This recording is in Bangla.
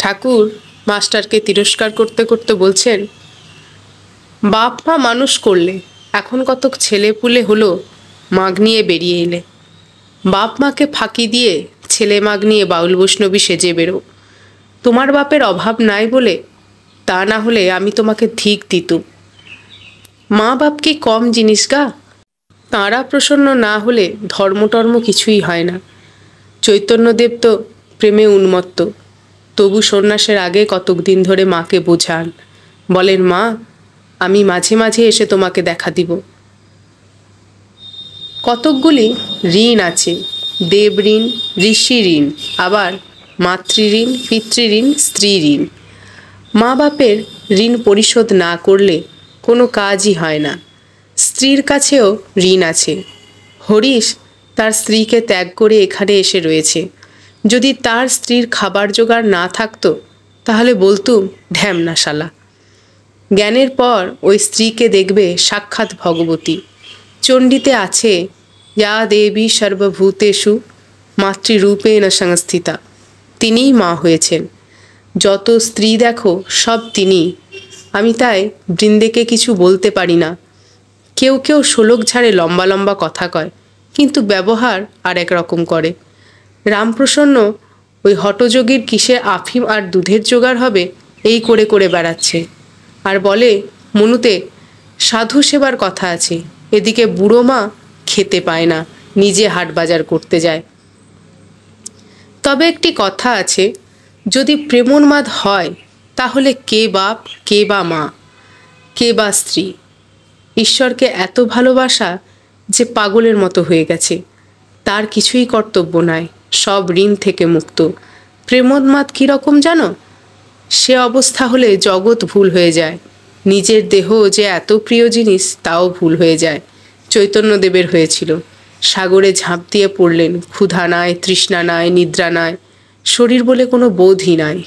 ঠাকুর মাস্টারকে তিরস্কার করতে করতে বলছেন, বাপ মা মানুষ করলে, এখন কতক ছেলে পুলে হলো, মাগ নিয়ে বেরিয়ে এলে। বাপ মাকে ফাঁকি দিয়ে ছেলে মাগ নিয়ে বাউল বৈষ্ণবী সেজে বেরো। তোমার বাপের অভাব নাই বলে, তা না হলে আমি তোমাকে ধিক দিতুম। মা বাপ কি কম জিনিস গা? তাঁরা প্রসন্ন না হলে ধর্মটর্ম কিছুই হয় না। চৈতন্যদেব তো প্রেমে উন্মত্ত, তবু সন্ন্যাসের আগে কতক দিন ধরে মাকে বোঝান, বলেন, মা আমি মাঝে মাঝে এসে তোমাকে দেখা দিব। কতকগুলি ঋণ আছে, দেব ঋণ, ঋষি ঋণ, আবার মাতৃঋণ, পিতৃঋণ, স্ত্রী ঋণ। মা বাপের ঋণ পরিশোধ না করলে কোনো কাজই হয় না। স্ত্রীর কাছেও ঋণ আছে। হরিশ তার স্ত্রীকে ত্যাগ করে এখানে এসে রয়েছে। যদি তার স্ত্রীর খাবার জোগাড় না থাকতো তাহলে বলতুম, ঢ্যামনা শালা। জ্ঞানের পর ওই স্ত্রীকে দেখবে সাক্ষাৎ ভগবতী। চণ্ডীতে আছে, যা দেবী সর্বভূতেষু মাতৃরূপেণ সংস্থিতা। তিনিই মা হয়েছেন। যত স্ত্রী দেখো সব তিনিই। আমি তাই বৃন্দেকে কিছু বলতে পারি না। কেউ কেউ শোলক ঝাড়ে লম্বা লম্বা কথা কয়, কিন্তু ব্যবহার আর এক রকম করে। রামপ্রসন্ন ওই হটযোগীর কিসে আফিম আর দুধের জোগাড় হবে এই করে করে বেড়াচ্ছে, আর বলে, মনুতে সাধু সেবার কথা আছে, এদিকে বুড়ো মা খেতে পায় না, নিজে হাট বাজার করতে যায়। তবে একটি কথা আছে, যদি প্রেমোন্মাদ হয় তাহলে কে বাপ, কে বা মা, কে বা স্ত্রী? ঈশ্বরকে এত ভালোবাসা যে পাগলের মতো হয়ে গেছে, তার কিছুই কর্তব্য নাই, সব ঋণ থেকে মুক্ত। প্রেমোন্মাদ কীরকম জানো? সে অবস্থা হলে জগৎ ভুল হয়ে যায়। নিজের দেহ যে এত প্রিয় জিনিস তাও ভুল হয়ে যায়। চৈতন্যদেবের হয়েছিল। সাগরে ঝাঁপ দিয়ে পড়লেন, ক্ষুধা নাই, তৃষ্ণা নাই, নিদ্রা নাই, শরীর বলে কোনো বোধই নাই।